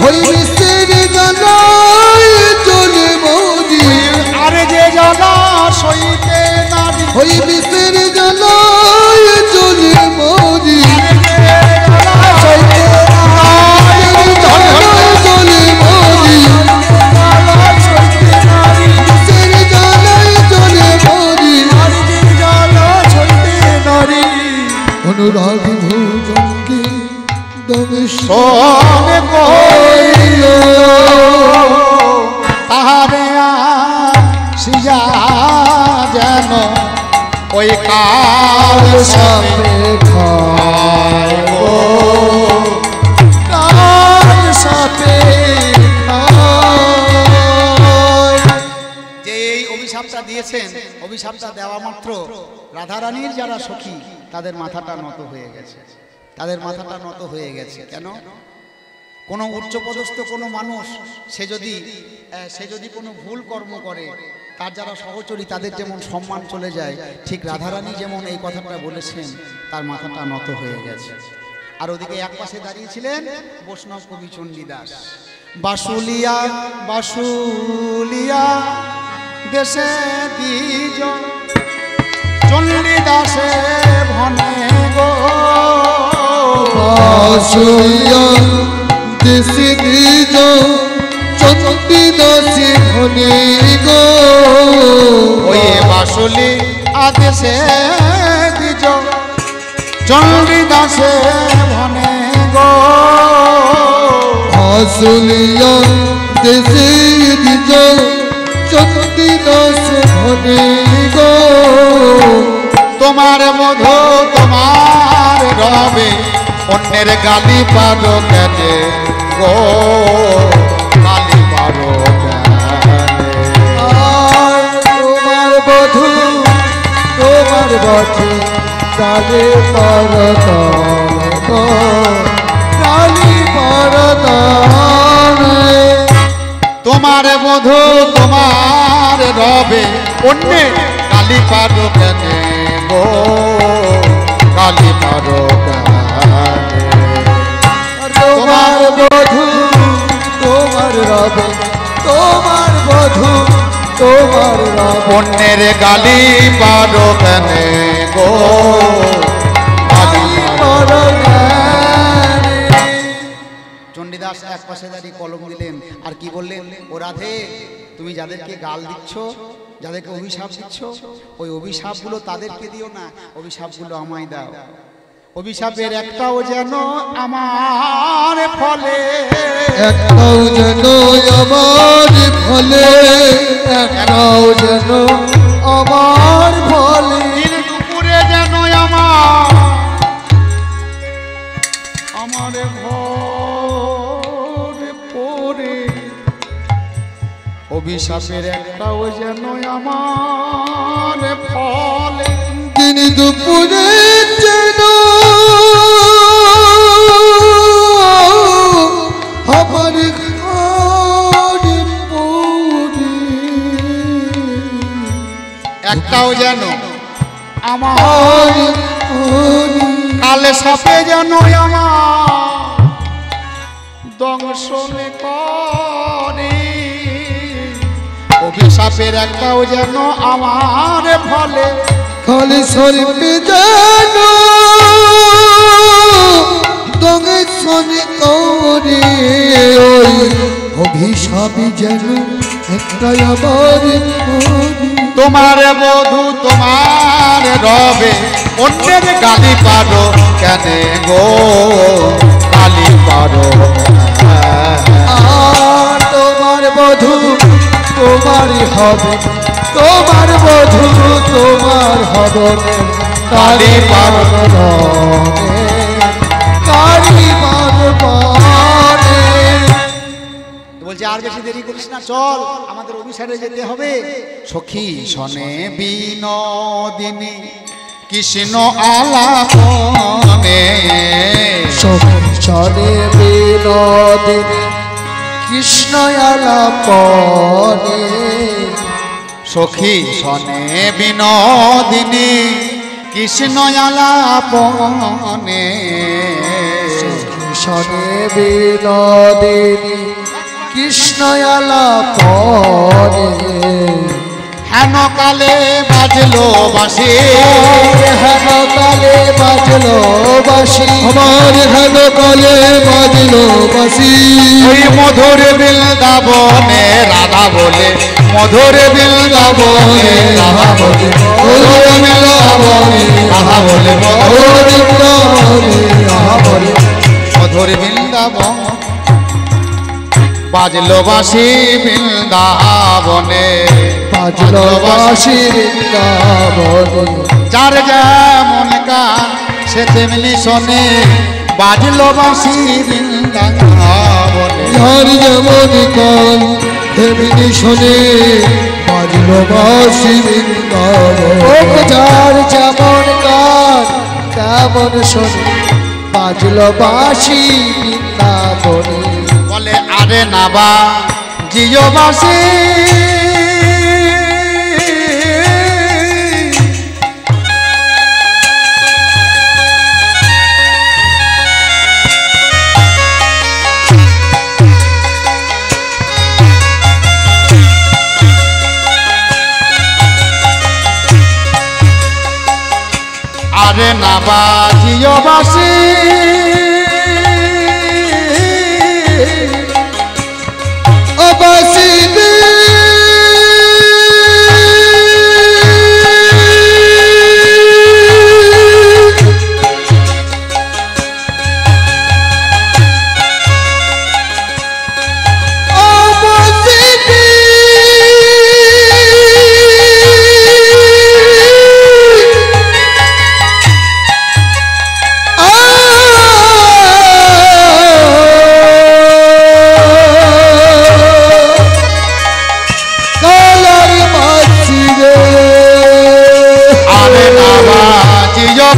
ওই বিশ্বের জ্বালা জ্বলে মরি আর যে জ্বালা সইতে নারী ওই বিশ্বের জ্বালা জ্বলে মরি জ্বলে মরি বিশ্বের জ্বালায় জ্বলে মরি অনুরাগ ভুজঙ্গে দংশন কইল তাহারে সিজা যেন ওই কাল সাপে খায় গো, কাল সাপে খায়। যে এই অভিশাপটা দিয়েছেন, অভিশাপটা দেওয়া মাত্র রাধারানীর যারা সখী তাদের মাথাটা নত হয়ে গেছে, তাদের মাথাটা নত হয়ে গেছে। কেন? কোনো উচ্চপদস্থ কোনো মানুষ সে যদি কোনো ভুল কর্ম করে, তার যারা সহচরী তাদের যেমন সম্মান চলে যায়, ঠিক রাধারানী যেমন এই কথাটা বলেছেন, তার মাথাটা নত হয়ে গেছে। আর ওদিকে এক পাশে দাঁড়িয়েছিলেন বৈষ্ণব কবি চণ্ডীদাস। বাসুলিয়া বাসুলিয়া দেশে দ্বিজ চণ্ডীদাসে ভনে গো, বাসুলিয়া দেশে দ্বিজ চণ্ডীদাসে ভনে গো, ওই বাসুলি আদেশে দ্বিজ চণ্ডীদাসে ভনে গো, বাসুলিয়া দেশে দ্বিজ চণ্ডীদাসে ভনে গো, তোমার মধু তোমার রবে অন্যের গালি পারো কেনে গো, গালি পারো কেনে। আর তোমার বধূ তোমার বধূ কালে পরত কালি পরত তোমার বধূ তোমার রবে অন্যে গালি পারো কেনে গো কালী পারো কেনে তোমার বধূ তোমার রবে, তোমার বধূ তোমার রবে। অন্যের গালি পারো কেনে গো কালী পারো। চণ্ডীদাস এক পাশে দাঁড়িয়ে কলম দিলেন আর কি বললেন, ও রাধে তুমি যাদেরকে গাল দিচ্ছ, যাদেরকে অভিশাপ দিচ্ছ, ওই অভিশাপগুলো তাদেরকে দিও না, অভিশাপগুলো আমায় দাও। অভিশাপের একটাও যেন আমার ফলে, একটাও যেন আমার ফলে, একটাও যেন আমার ফলে। দিন দুপুরে যেন আমার ঘরে পড়ে, অভিশাপের একটাও যেন আমার ফলে। দিন দুপুরে যেন আমার ঘরে পড়ে, একটাও যেন আমার আমার ঘরে। কালে সাপে যেন আমার দংশন করে, অভিশাপের একটাও যেন আমার ফলে। খালি শরীফে যেন দঙে শনি করে, ওই অভিশাপে যেন একটা আবার করি। তোমার বধূ তোমার রবে, অন্যের গালি পারো কেনে গো গালি পারো। আর তোমার বধূ তোমারই হবে, তোমার বধূ তোমার হবে, কালী পারবে, কালী পারবে। বলছে আর বেশি দেরি করিস না, চল আমাদের অভিসারে যেতে হবে। সখী শনে বিনোদিনী কৃষ্ণ আলাপনে, চলে বিনোদিনী কৃষ্ণ আলাপনে। সখী শনে বিনোদিনী কৃষ্ণ আলাপনে, শনে বিনোদিনী কৃষ্ণ আলাপনে। হেন কালে বাজলো বাঁশি, হেন কালে বাজলো বাঁশি, আমার হেন কালে বাজলো বাঁশি। ওই মধুর বৃন্দাবনে রাধা বলে, মধুর বৃন্দাবনে রাধা বলে, মধুর বৃন্দাবনে রাধা বলে, মধুর বৃন্দাবনে রাধা বলে, মধুর বৃন্দাবন বাজলো বাঁশি বৃন্দাবনে, বাজলো বাঁশি বৃন্দাবনে। যার যেমন গান সে তেমনি শোনে, বাজলো বাঁশি বৃন্দাবনে। যার যেমন কান তেমনি শোনে, বাজলো বাঁশি বৃন্দাবনে। যার যেমন কান তেমন শোনে, বাজলো বাঁশি বৃন্দাবনে। বলে আরে নাবা জিও বাঁশি, আরে নাবা জিও বাঁশি,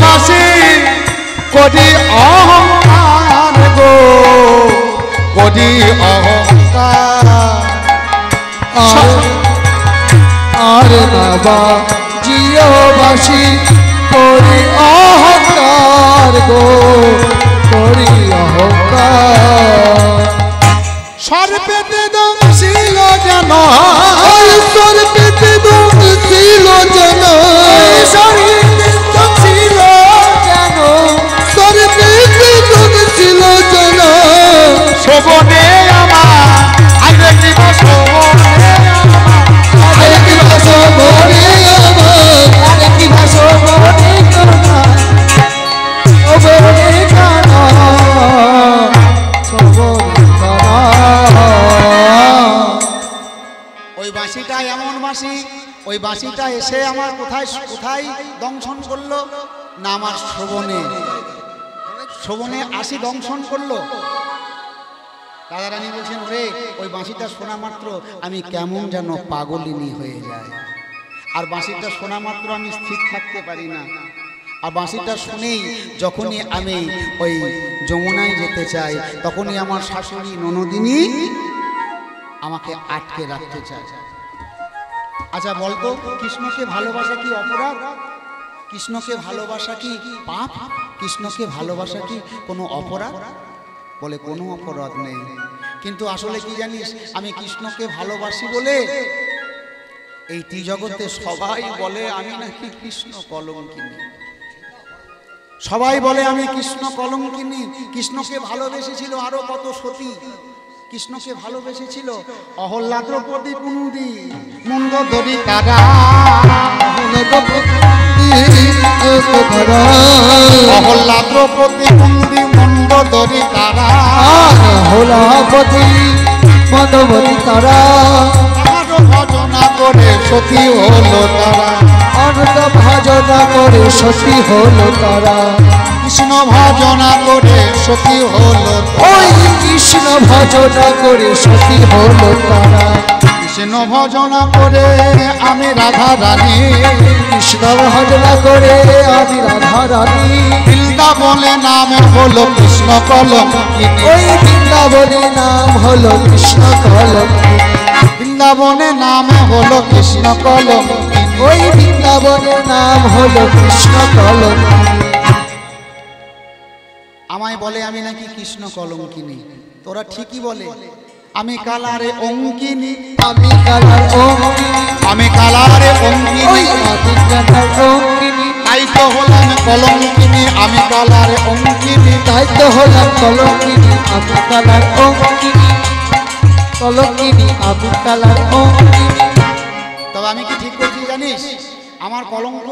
বাঁশি কদি অহংকার গো, কদি অহংকার। আর বাবা জিও বাসি করি অহংকার গো করি অহংকার সর্পেতে দম ছিল যেন সর্পেতে দম ছিল যেন সর্পেতে দম ছিল যেন সর্পেতে দম ছিল যেন শোভনে আমার আগে দিব শোভনে আরেক ভাষা বলে আমার আরেক ভাষা বলে কানা ও বলে কানা সবরে কানা ওই বাঁশিটা এমন বাঁশি, ওই বাঁশিটা এসে আমার কোথায় কোথায় দংশন করলো না আমার শোভনে, শোভনে আসি দংশন করলো। রাধারানী বলছেন ওরে ওই বাঁশিটা শোনা মাত্র আমি কেমন যেন পাগলিনী হয়ে যায়, আর বাঁশিটা শোনা মাত্র আমি স্থির থাকতে পারি না, আর বাঁশিটা শুনেই যখনই আমি ওই যমুনায় যেতে চাই তখনই আমার শাশুড়ি ননদিনী আমাকে আটকে রাখতে চায়। আচ্ছা বলতো কৃষ্ণকে ভালোবাসা কি অপরাধ? কৃষ্ণকে ভালোবাসা কি পাপ? কৃষ্ণকে ভালোবাসা কি কোনো অপরাধ? বলে কোনো অপরাধ নেই। কিন্তু আসলে কি জানিস, আমি কৃষ্ণকে ভালোবাসি বলে এই ত্রিজগতে সবাই বলে আমি নাকি কৃষ্ণ কলঙ্কিনী। সবাই বলে আমি কৃষ্ণ কলঙ্কিনী। কৃষ্ণকে ভালোবেসেছিল আরো কত সতী, কৃষ্ণকে ভালোবেসেছিল অহল্যা দ্রৌপদী কুন্তি মন্দোদরী তারা, অহল্যা দ্রৌপদী কুন্তি মন্দোদরী তারা, হোলাপতি মন্দবতী তারা আরো ভজনা করে সতী হলো তারা, অনন্ত ভজনা করে সতী হলো তারা কৃষ্ণ ভজনা করে সতী হলো ওই কৃষ্ণ ভজনা করে সতী হলো তারা কৃষ্ণ ভজনা করে আমি রাধা রানী, কৃষ্ণ ভজনা করে আমি রাধা রানী বৃন্দাবনে নাম হলো কৃষ্ণ কলঙ্কিনী, ওই বৃন্দাবনে নাম হলো কৃষ্ণ কলঙ্কিনী বৃন্দাবনে নাম হলো কৃষ্ণ কলঙ্কিনী। ওই বৃন্দাবনে নাম হলো কৃষ্ণ কলঙ্কিনী আমায় বলে আমি নাকি কৃষ্ণ কলঙ্কিনী, তোরা ঠিকই বলে আমি কালারে অঙ্কিনী, আমি কালার অঙ্কিনী আমি কালারে ওই অঙ্কিনী, আমি কালার অঙ্কিনী তাই তো হলাম কলঙ্কিনী, আমি কালারে অঙ্কিনী। তাই তো হলাম কলঙ্কিনী আমি কালার অঙ্কিনী কলঙ্কিনী আমি কালার অঙ্কিনী তবে আমি কি ঠিক করছি জানিস, আমার কলঙ্ক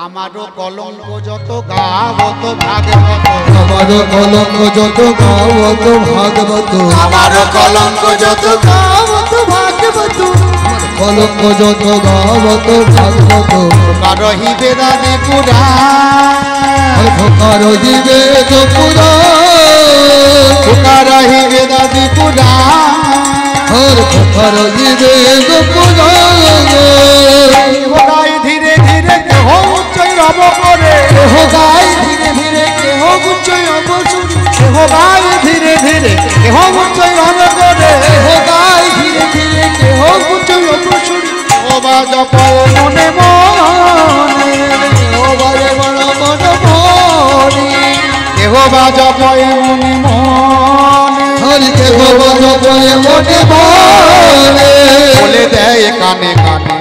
আমারও কলঙ্ক যত গাবত ভাগবত, আমারও কলঙ্ক যত গাওত ভাগবত আমারও কলঙ্ক যত গাওত ভাগবত কলঙ্ক যত গাওত ভাগবত কারহি বেদাদি পুরাণ, ভোকার দিবে পুরা কারহি বেদাদি পুরাণ, হর ভোকার দিবে পুরা গাই ধীরে ধীরে দেহ উচ্চই রব করে, দেহ গাই ধীরে ধীরে কেহ গুচ্ছই অবসুরি দেহ গাই ধীরে ধীরে দেহ উচ্চই রব করে, দেহ গাই ধীরে ধীরে কেহ গুচ্ছই অবসুরি ও বা জপ মনে মনে, ও বারে বড় মন মনে দেহ বা জপ মনে মনে, হরি দেহ বড় বলে মনে মনে বলে দেয় কানে কানে,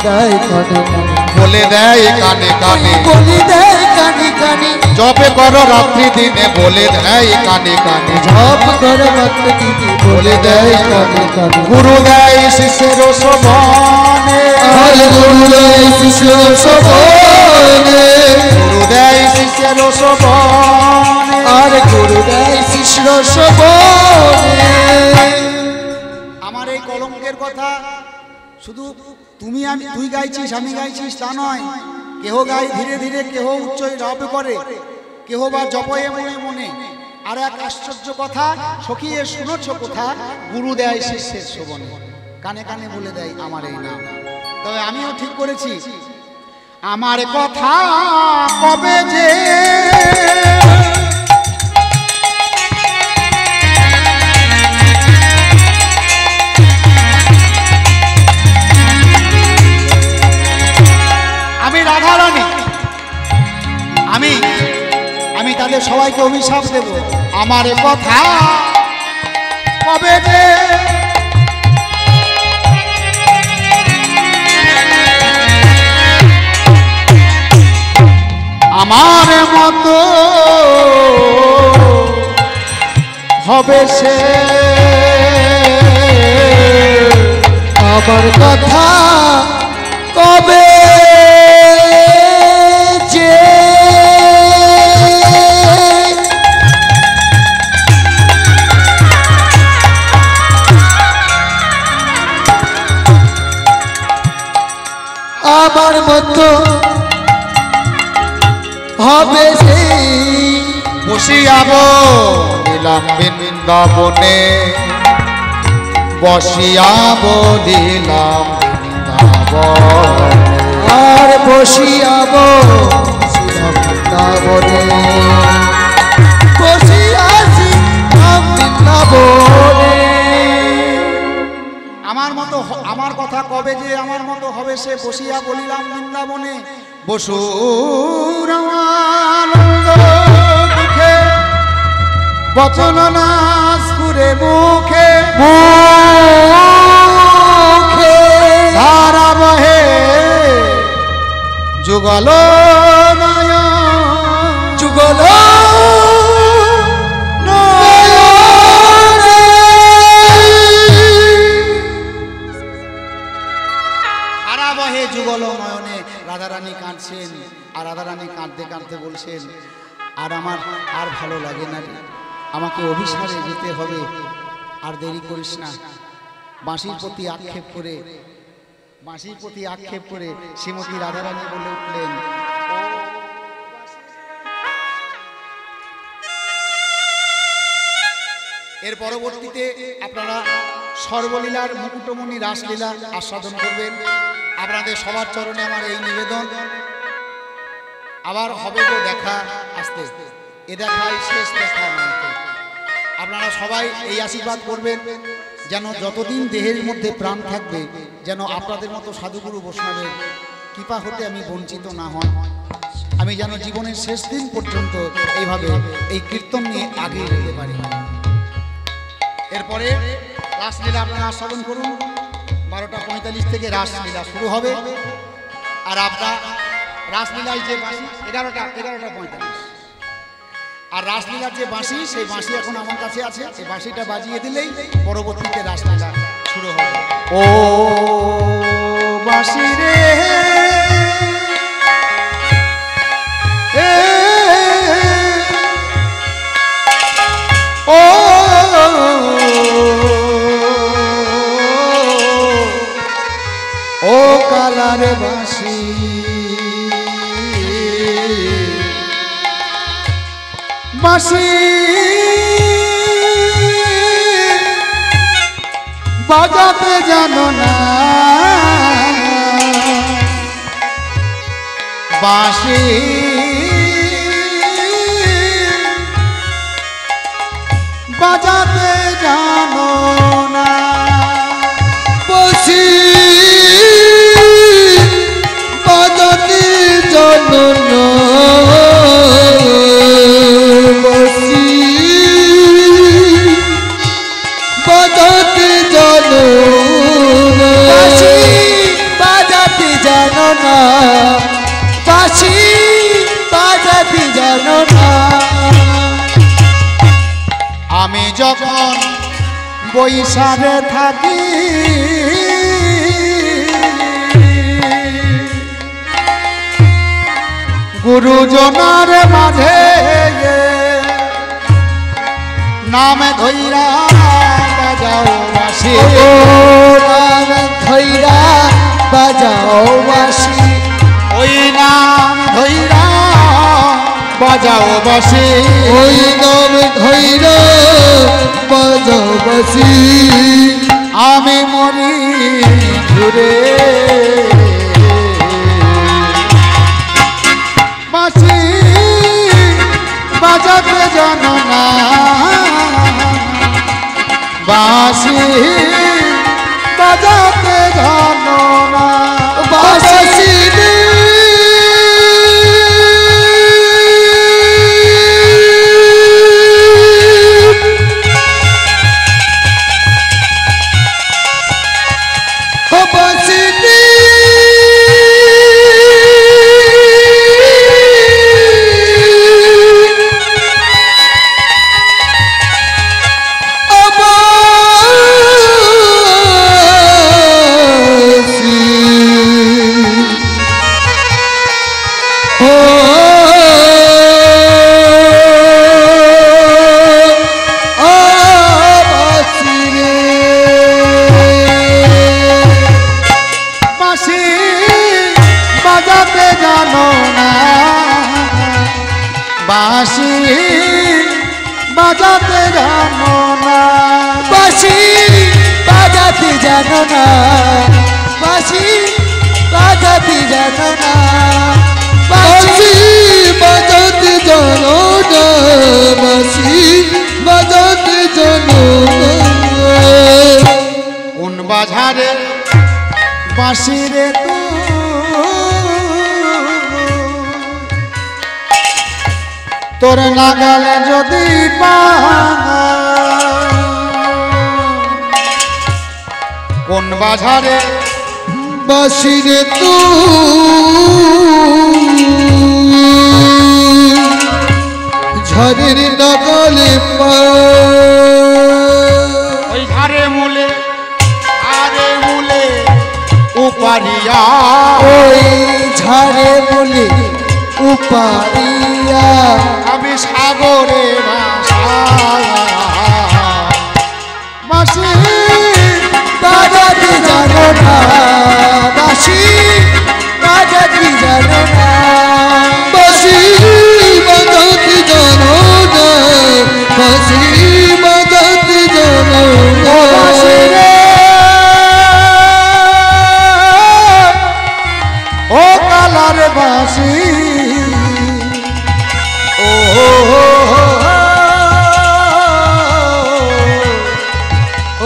দেয় কানে কানে বলে দেয় কানে কানে, বলি দেয় কানে কানে জপে করো রাত্রি দিনে বলে দেয় কানে কানে, ঝপ করে মাত্র দিদি বলে দেয় কানে কানে গুরু দেয় শিষ্যের শোভনে, হরে গুরু দেয় শিষ্য সবনে গুরু দেয় শিষ্যের শোভনে, আর গুরু দেয় শিষ্য সবনে আমার এই কলঙ্কের কথা শুধু তুমি আমি তুই গাইছিস আমি গাইছিস তা নয়, কেহ গায় ধীরে ধীরে কেহ উচ্চই রব করে, কেহ বা জপয়ে মনে মনে। আর এক আশ্চর্য কথা সখিয়ে শুনেছ কথা, গুরু দেয় শিষ্যের শোভনে, কানে কানে বলে দেয় আমার এই নাম। তবে আমিও ঠিক করেছি আমার কথা কবে যে আমি রাধারানী আমি তাদের সবাইকে অভিশাপ দেব। আমার কথা কবে যে আমার মতো হবে সে, আমার কথা কবে যে আমার মতো হবে সেই বসিয়াব দিলাম বৃন্দাবনে, বসিয়াব দিলাম বৃন্দাবনে, আর বসিয়াব বৃন্দাবনে, বসিয়াছি বৃন্দাবনে। আমার কথা কবে যে আমার মতো হবে সে, বসিয়া বলিলাম বৃন্দাবনে। বসুর আনন্দ মুখে বচন নাসপুরে মুখে মুখে ধারা বহে যুগল নয়ন, যুগল ধারা বহে যুগল নয়নে। রাধারানী কাঁদছেন, আর রাধারানী কাঁদতে কাঁদতে বলছেন, আর আমার আর ভালো লাগে না রে, আমাকে অভিসারে যেতে হবে, আর দেরি করিস না। বাঁশির প্রতি আক্ষেপ করে শ্রীমতী রাধারানী বলে উঠলেন, এর পরবর্তীতে আপনারা সর্বলীলার মুকুটমণি রাসলীলা আস্বাদন করবেন। আপনাদের সবার চরণে আমার এই নিবেদন। আবার হবে তো দেখা আসতে, এ দেখাই শেষ দেখা নয়। আপনারা সবাই এই আশীর্বাদ করবেন যেন যতদিন দেহের মধ্যে প্রাণ থাকবে যেন আপনাদের মতো সাধুগুরু বৈষ্ণবের কৃপা হতে আমি বঞ্চিত না হই। আমি যেন জীবনের শেষ দিন পর্যন্ত এইভাবে এই কীর্তন নিয়ে আগিয়ে যেতে পারি। এরপরে রাসলীলা আপনারা আস্বাদন করুন। 12:45 থেকে রাসলীলা শুরু হবে। আর আপনার রাসলীলায় যে বাঁশি 11:45, আর রাসলীলার যে বাঁশি সেই বাঁশি এখন আমার কাছে আছে। এই বাঁশিটা বাজিয়ে দিলেই পরবর্তীতে রাসলীলা শুরু হবে। ও বাঁশি রে ও ও কালার বাঁশি বাঁশি বাজাতে জানো না, বাঁশি বাজাতে জানো না, বাঁশি বাজাতে জানো না, বাঁশি বাজাতে জানো না, বাঁশি বাজাতে জানো না, বাঁশি বাজাতে জানো না। আমি যখন বৈশাখে থাকি গুরুজনার মাঝে নামে ধৈরা বাজাও বাঁশি, নাম ধৈরা বাজাও বাঁশি, ওই নাম ধৈরা বাজাও বাঁশি, ওই নাম ধৈরা বাজাও বাঁশি। আমি মরি ঘুরে বাঁশি বাজাতে জানো না, বাঁশি বাজাতে জানো না, বাঁশি রে বাঁশি বাজাতে জানো না, বাঁশি বাজাতে জানো না, বাঁশি বাজাতে জানো না, বাঁশি বাজাতে জানো না, বাঁশি বাজাতে জানো না। কোন বাজারে বাঁশি রে তোর নাগালে যদি কোন বাজারে বাঁশি রে ঝড়ের নাগালে ওই ঝাড়ে মূলে আরে মূলে উপারিয়া, ওই ঝড়ে বলে উপারিয়া আমি সাগরে ভাষা বাঁশি বাজাতে জানো না, বাঁশি বাজাতে জানো না, বাঁশি বাজাতে জানো না, বাঁশি বাজাতে জানো না। বাঁশি রে ও কালার বাঁশি ও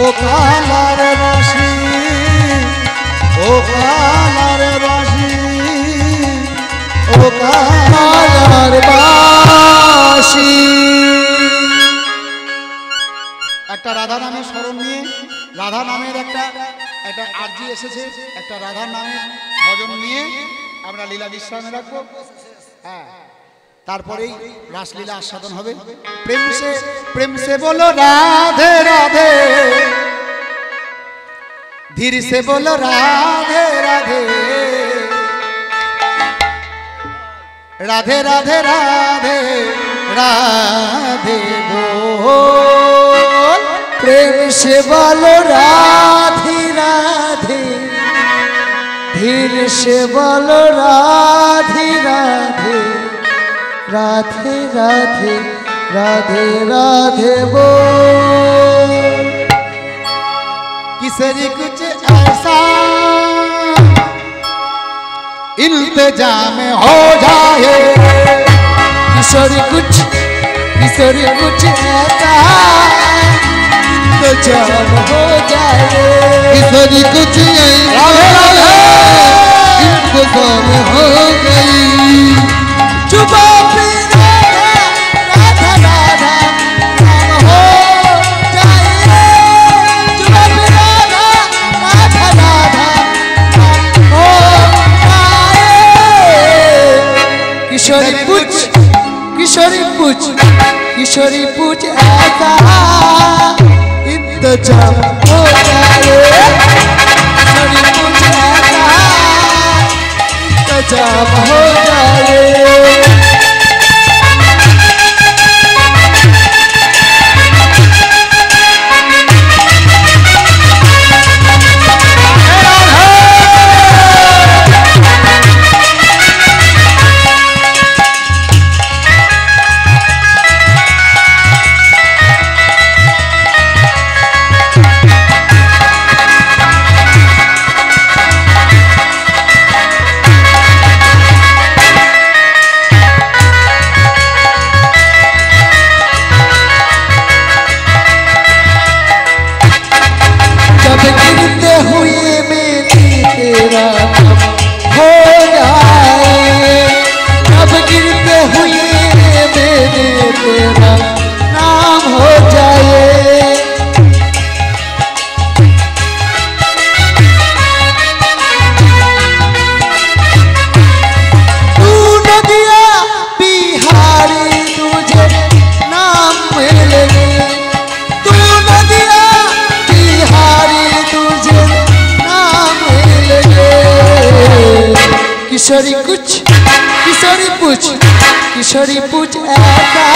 ও কালার বাঁশি ও কালার বাঁশি ও কালার বাঁশি। একটা রাধা নামের স্মরণ নিয়ে রাধা নামের একটা একটা আরজি এসেছে, একটা রাধা নামের ভজন নিয়ে আমরা লীলা বিশ্রামে রাখবো। হ্যাঁ, তারপরেই রাসলীলা আস্বাদন হবে। প্রেম সে বলো রাধে রাধে, ধীর সে বলো রাধে রাধে, রাধে রাধে রাধে রাধে बोल। प्रेम से बोलो राधे राधे, धीर से बोलो राधे राधे, राधे राधे राधे राधे बोल। किसरी कुछ ऐसा इंतजाम हो जाए, किशोरी कुछ ऐसा इंतजाम हो जाए, किशोरी कुछ ऐसा इंतजाम हो गई। चुपा पे राधा राधा नाम हो जाए, चुपा पे राधा राधा राधा नाम हो जाए। किशोरी पूछ ऐसा इंतजाम हो जाए, किशोरी पूछ ऐसा इंतजाम हो जाए। किशोरी पूछ ऐसा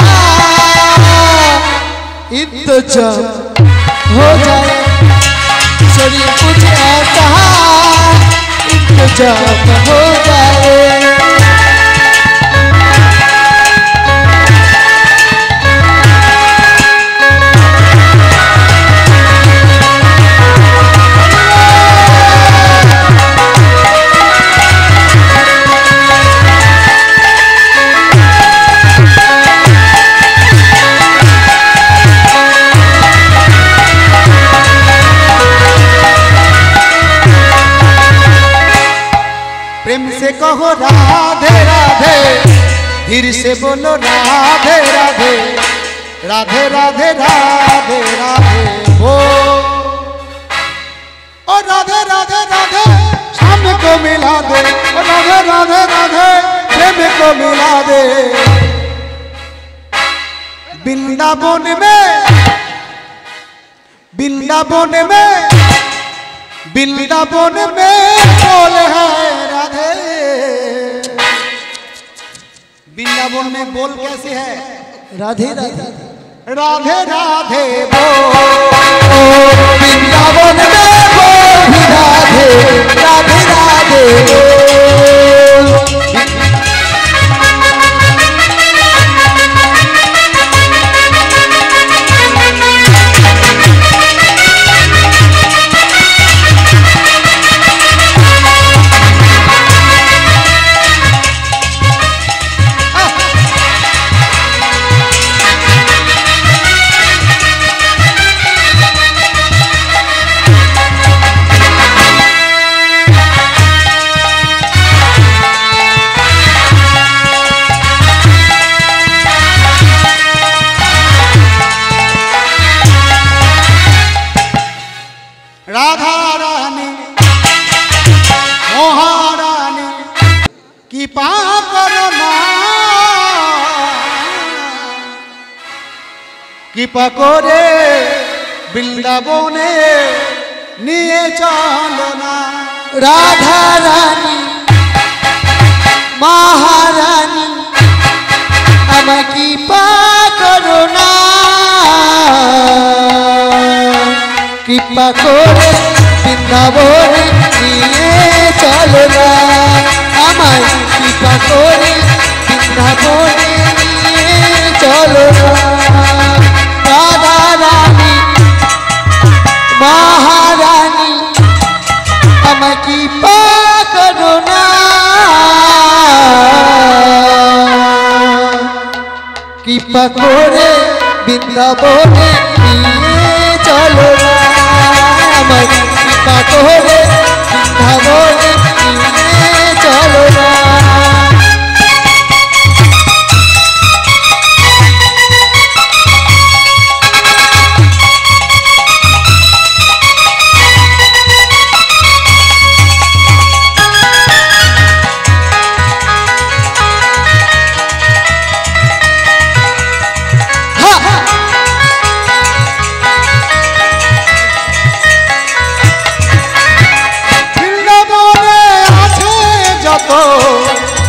इंतजाम हो जाए, किशोरी पूछ ऐसा इंतजाम हो जाए। राधे राधे, धीर से बोलो राधे राधे, राधे राधे राधे राधे ओ राधे राधे राधे, शाम को मिला दे, ओ राधे राधे राधे, प्रेम को मिला दे। वृंदावन में, वृंदावन में, वृंदावन में बोल है राधे। वृंदावन में बोल कैसे है? राधे राधे राधे राधे बोल। वृंदावन में बोल राधे राधे राधे बोल। राधा रानी महारानी कृपा करो ना, कृपा करे বৃন্দাবনে নিয়ে চলো না। राधा रानी महारानी আমার কৃপা করো না, কৃপা করে বৃন্দাবনে নিয়ে চলো না, আমার কৃপা করে বৃন্দাবনে নিয়ে চলো না। রাধা রানী মহারানী আমার কৃপা করো না, কৃপা করে বৃন্দাবনে নিয়ে চলো না, আমার কৃপা করে বৃন্দাবনে নিয়ে চলো না।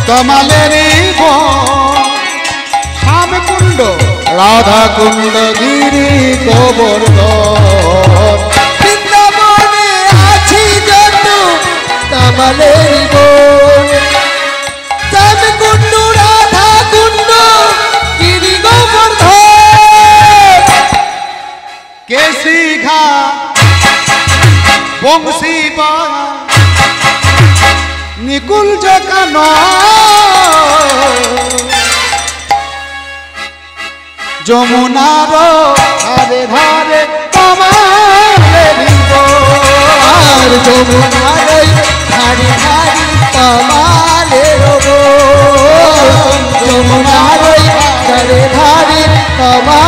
কমলেরই শ্যাম কুণ্ড রাধা কুণ্ড গিরি গোবর্ধন। বৃন্দাবনে আছি যত কমলের বন, শ্যাম কুণ্ড রাধা কুণ্ড গিরি গোবর্ধন। কেশি ঘা বংশী বা নিকুঞ্জ কান যমুনার ধারে ধারে কমলেরই আর যমুনার ধারে ধারে কমলের বন, যমুনার ধারে ধারে কমলের